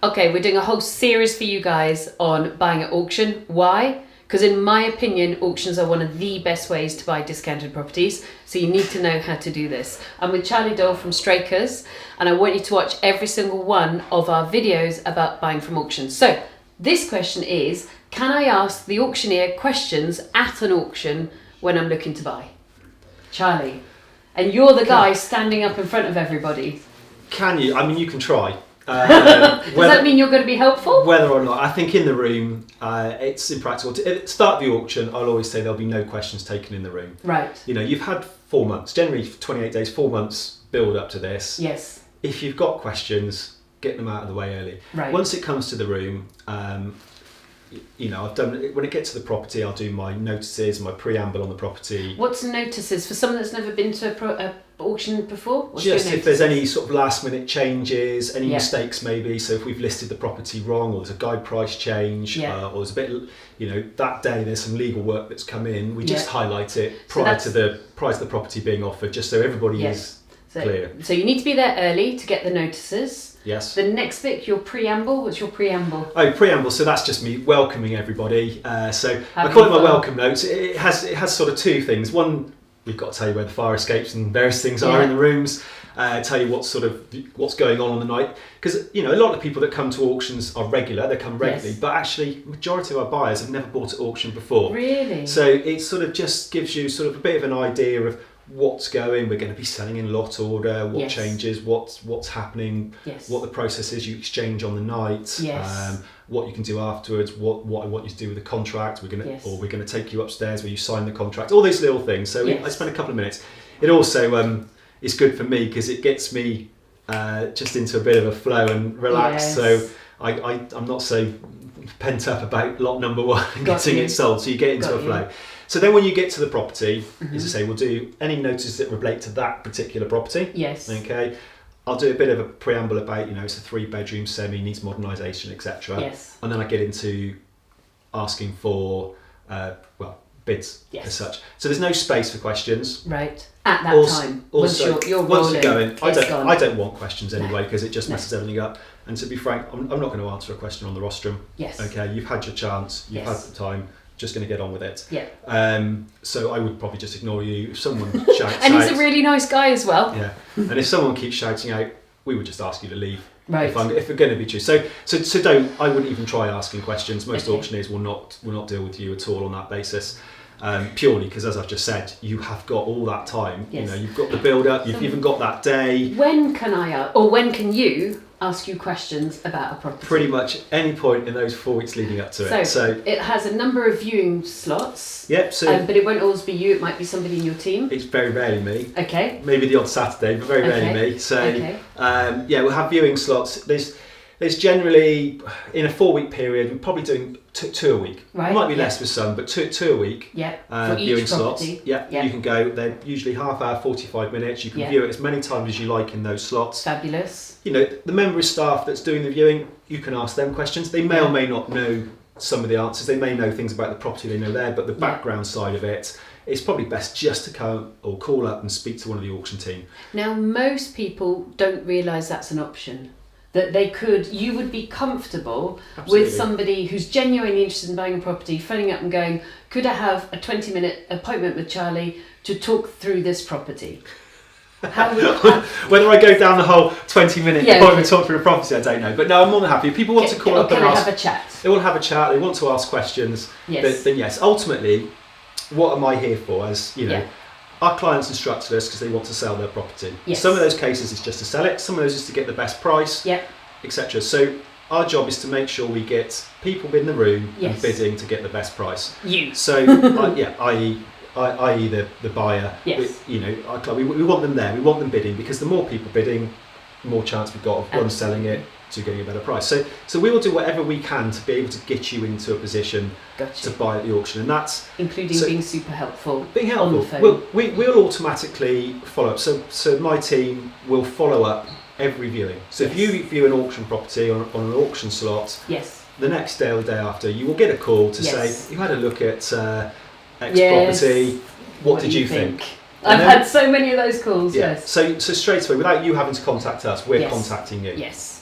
Okay, we're doing a whole series for you guys on buying at auction. Why? Because in my opinion, auctions are one of the best ways to buy discounted properties. So you need to know how to do this. I'm with Charlie Dole from Strakers, and I want you to watch every single one of our videos about buying from auctions. So this question is, can I ask the auctioneer questions at an auction when I'm looking to buy? Charlie, and you're the guy standing up in front of everybody. Can you? I mean, you can try. Does that mean you're going to be helpful? Whether or not, I think in the room, it's impractical. At the start of the auction, I'll always say there'll be no questions taken in the room. Right. You know, you've had 4 months, generally 28 days, 4 months build up to this. Yes. If you've got questions, get them out of the way early. Right. Once it comes to the room, you know, I've done, when it gets to the property, I'll do my notices, my preamble on the property. What's notices for someone that's never been to a auction before? What's just if there's any sort of last minute changes, any mistakes maybe, so if we've listed the property wrong, or there's a guide price change, or there's a bit, you know, that day there's some legal work that's come in, we just highlight it prior to the property being offered, just so everybody is clear. So you need to be there early to get the notices. Yes. The next bit, your preamble. What's your preamble? Oh, preamble. So that's just me welcoming everybody. So I call it my welcome notes. It has sort of two things. One, we've got to tell you where the fire escapes and various things are in the rooms. Tell you what's going on the night, because you know a lot of people that come to auctions are regular. They come regularly, but actually, majority of our buyers have never bought at auction before. Really? So it sort of just gives you sort of a bit of an idea of what's going. We're going to be selling in lot order, what changes, what's happening, what the process is you exchange on the night, what you can do afterwards, what I want you to do with the contract. We're going to take you upstairs where you sign the contract, all these little things. So I spend a couple of minutes. It also is good for me because it gets me just into a bit of a flow and relaxed. So I'm not so pent up about lot number one and getting it sold, so you get into a flow. So then when you get to the property, as I say, we'll do any notices that relate to that particular property. Yes. Okay. I'll do a bit of a preamble about, you know, it's a 3-bedroom semi, needs modernisation, etc. Yes. And then I get into asking for, bids as such. So there's no space for questions. Right. At that time. Also, you're once rolling, you're going, I don't want questions anyway, because it just messes everything up. And to be frank, I'm not going to answer a question on the rostrum. Yes. Okay, you've had your chance, you've had the time. Just going to get on with it. Yeah. So I would probably just ignore you if someone shouts and out. he's a really nice guy as well. Yeah. And if someone keeps shouting out, we would just ask you to leave. Right. If we're going to be true. So don't. I wouldn't even try asking questions. Most auctioneers will not deal with you at all on that basis. Purely because, as I've just said, you have got all that time. Yes. You know, you've got the build up. You've even got that day. When can when can you ask you questions about a property? Pretty much any point in those 4 weeks leading up to it. So it has a number of viewing slots. Yep. So, but it won't always be you. It might be somebody in your team. It's very rarely me. Okay. Maybe the odd Saturday, but very rarely me. So we'll have viewing slots. There's generally, in a 4-week period, we're probably doing two a week. Right. It might be less with some, but two a week. Yeah. For viewing slots. Yeah. You can go. They're usually half hour, 45 minutes. You can view it as many times as you like in those slots. Fabulous. You know, the member of staff that's doing the viewing, you can ask them questions. They may or may not know some of the answers. They may know things about the property they know there, but the background side of it, it's probably best just to come or call up and speak to one of the auction team. Now, most people don't realise that's an option. That you would be comfortable with somebody who's genuinely interested in buying a property, phoning up and going, could I have a 20-minute appointment with Charlie to talk through this property? Whether I go down the whole 20-minute appointment to talk through a property, I don't know. But no, I'm more than happy. If people want to call up and ask, have a chat. They want to have a chat, they want to ask questions, then yes. Ultimately, what am I here for? As you know, our clients instructed us because they want to sell their property. Yes. Some of those cases is just to sell it, some of those is to get the best price, etc. So our job is to make sure we get people in the room and bidding to get the best price. So i.e. the buyer. Yes. Our client, we want them there. We want them bidding, because the more people bidding, the more chance we've got of one selling it, to getting a better price. So we will do whatever we can to be able to get you into a position to buy at the auction, and that's including being super helpful. Being helpful. On the phone. We'll automatically follow up. So my team will follow up every viewing. So if you view an auction property on an auction slot, the next day or the day after, you will get a call to say you had a look at X property. What did you think? I've had so many of those calls. So straight away, without you having to contact us, we're contacting you. Yes.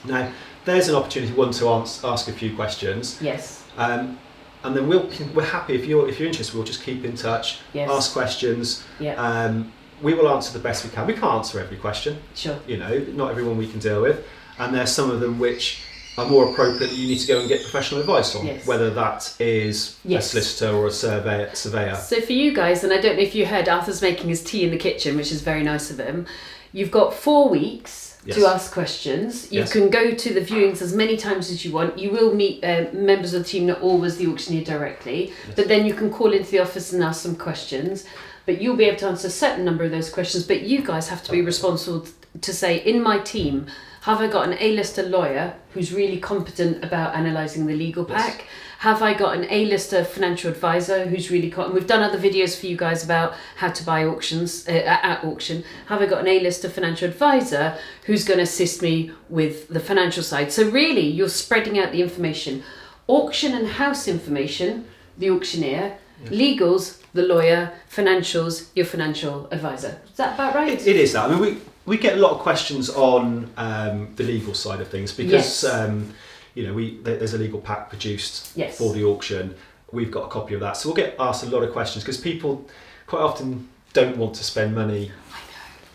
Now, there's an opportunity to ask a few questions. Yes. And then we're happy if you're interested. We'll just keep in touch, ask questions. Yeah. We will answer the best we can. We can't answer every question. Sure. Not everyone we can deal with, and there's some of them which are more appropriate that you need to go and get professional advice on, whether that is a solicitor or a surveyor. So for you guys, and I don't know if you heard, Arthur's making his tea in the kitchen, which is very nice of him. You've got 4 weeks to ask questions. You can go to the viewings as many times as you want. You will meet members of the team, not always the auctioneer directly, but then you can call into the office and ask some questions. But you'll be able to answer a certain number of those questions, but you guys have to be responsible to say, in my team, have I got an A-lister lawyer who's really competent about analysing the legal pack? Have I got an A-lister financial advisor who's really we've done other videos for you guys about how to buy auctions at auction. Have I got an A-lister financial advisor who's going to assist me with the financial side? So really, you're spreading out the information. Auction and house information, the auctioneer. Legals, the lawyer. Financials, your financial advisor. Is that about right? It is that. I mean, we get a lot of questions on the legal side of things because there's a legal pack produced for the auction. We've got a copy of that, so we'll get asked a lot of questions because people quite often don't want to spend money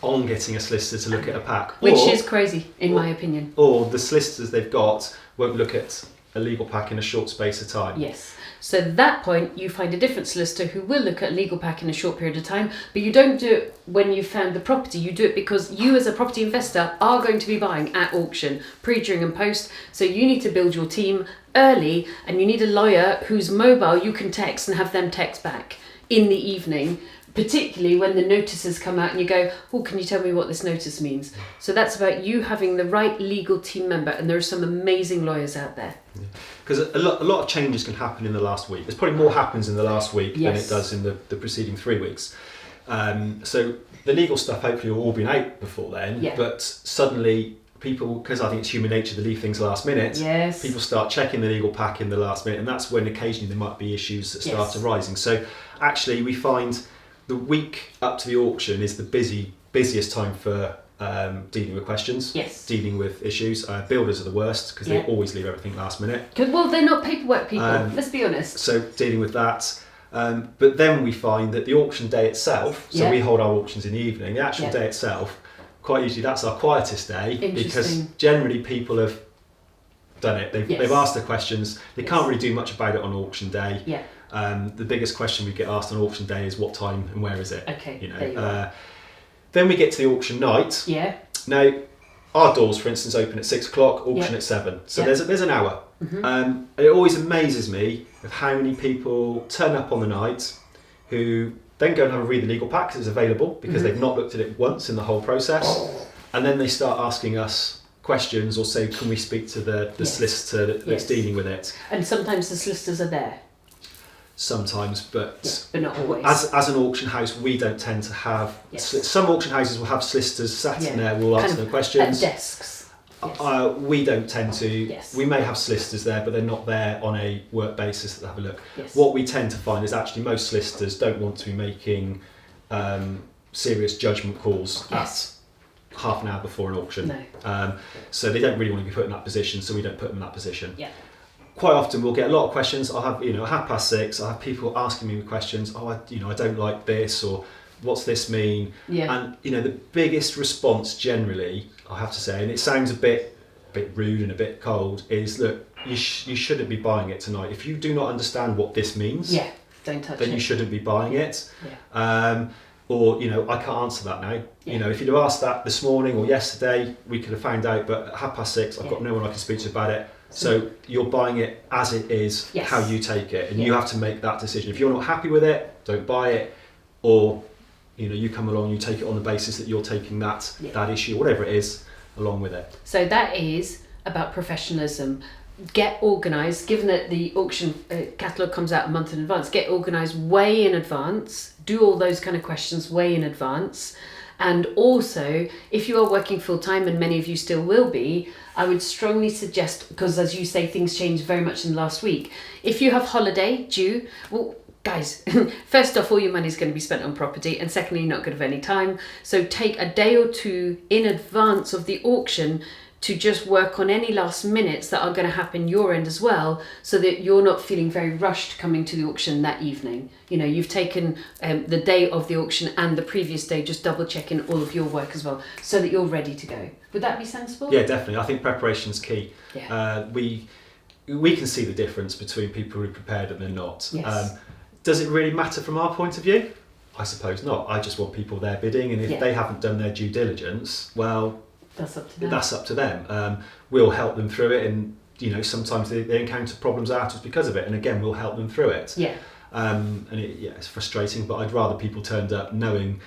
on getting a solicitor to look at a pack, which is crazy in my opinion. Or the solicitors they've got won't look at a legal pack in a short space of time. Yes. So at that point, you find a different solicitor who will look at a legal pack in a short period of time, but you don't do it when you've found the property. You do it because you as a property investor are going to be buying at auction, pre, during and post. So you need to build your team early, and you need a lawyer who's mobile you can text and have them text back in the evening, particularly when the notices come out and you go, oh, can you tell me what this notice means? So that's about you having the right legal team member, and there are some amazing lawyers out there. Because a lot of changes can happen in the last week. There's probably more happens in the last week than it does in the preceding 3 weeks. So the legal stuff hopefully will all been out before then, but suddenly people, because I think it's human nature to leave things last minute, people start checking the legal pack in the last minute, and that's when occasionally there might be issues that start arising. So actually we find the week up to the auction is the busiest time for dealing with questions, dealing with issues. Builders are the worst because they always leave everything last minute. Well, they're not paperwork people, let's be honest. So dealing with that. But then we find that the auction day itself, so we hold our auctions in the evening, the actual day itself, quite usually that's our quietest day because generally people have done it. They've asked the questions. They can't really do much about it on auction day. The biggest question we get asked on auction day is what time and where is it? Okay, then we get to the auction night. Now, our doors, for instance, open at 6 o'clock, auction at 7. So there's an hour. And it always amazes me of how many people turn up on the night who then go and have a read of the legal pack because it's available because they've not looked at it once in the whole process. And then they start asking us questions or say, can we speak to the solicitor that's dealing with it? And sometimes the solicitors are there. Sometimes, but not always. As an auction house, we don't tend to have. Some auction houses will have solicitors sat in there. We'll answer them questions. At desks. We don't tend to. We may have solicitors there, but they're not there on a work basis to have a look. What we tend to find is actually most solicitors don't want to be making serious judgment calls at half an hour before an auction. No. So they don't really want to be put in that position, so we don't put them in that position. Quite often we'll get a lot of questions. I'll have, 6:30, I'll have people asking me questions. I don't like this, or what's this mean? And the biggest response generally, I have to say, and it sounds a bit rude and a bit cold, is look, you shouldn't be buying it tonight. If you do not understand what this means, don't touch it. Then you shouldn't be buying it. Or I can't answer that now. If you'd have asked that this morning or yesterday, we could have found out. But at 6:30, I've got no one I can speak to about it. So you're buying it as it is, how you take it, and you have to make that decision. If you're not happy with it, don't buy it, or you come along, you take it on the basis that you're taking that issue, whatever it is, along with it. So that is about professionalism. Get organised. Given that the auction catalogue comes out a month in advance, get organised way in advance. Do all those kind of questions way in advance. And also, if you are working full time, and many of you still will be, I would strongly suggest, because as you say, things changed very much in the last week. If you have holiday due, well, guys, first off, all your money is going to be spent on property, and secondly, you're not going to have any time. So take a day or two in advance of the auction to just work on any last minutes that are going to happen your end as well, so that you're not feeling very rushed coming to the auction that evening. You know, you've taken the day of the auction and the previous day, just double checking all of your work as well, so that you're ready to go. Would that be sensible? Yeah, definitely. I think preparation's key. Yeah. We can see the difference between people who are prepared and they're not. Yes. Does it really matter from our point of view? I suppose not. I just want people there bidding, and if they haven't done their due diligence, well, that's up to them. That's up to them. We'll help them through it, and you know, sometimes they encounter problems afterwards because of it, and again, we'll help them through it. Yeah. And it's frustrating, but I'd rather people turned up knowing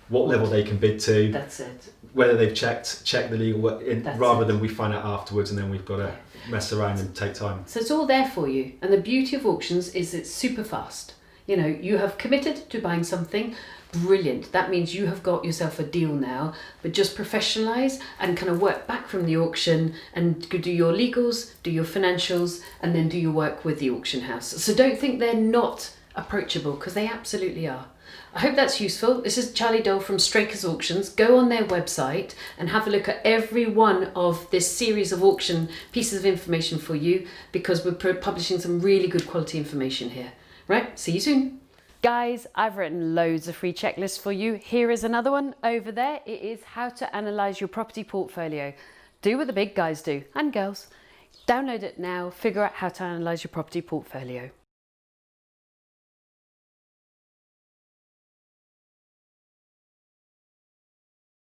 what level they can bid to. That's it. Whether they've checked the legal work, rather than we find out afterwards and then we've got to mess around and take time. So it's all there for you, and the beauty of auctions is it's super fast. You know, you have committed to buying something. Brilliant. That means you have got yourself a deal now, but just professionalise and kind of work back from the auction and do your legals, do your financials, and then do your work with the auction house. So don't think they're not approachable, because they absolutely are. I hope that's useful. This is Charlie Dole from Straker's Auctions. Go on their website and have a look at every one of this series of auction pieces of information for you, because we're publishing some really good quality information here. Right, see you soon. Guys, I've written loads of free checklists for you. Here is another one over there. It is how to analyse your property portfolio. Do what the big guys do, and girls. Download it now, figure out how to analyse your property portfolio.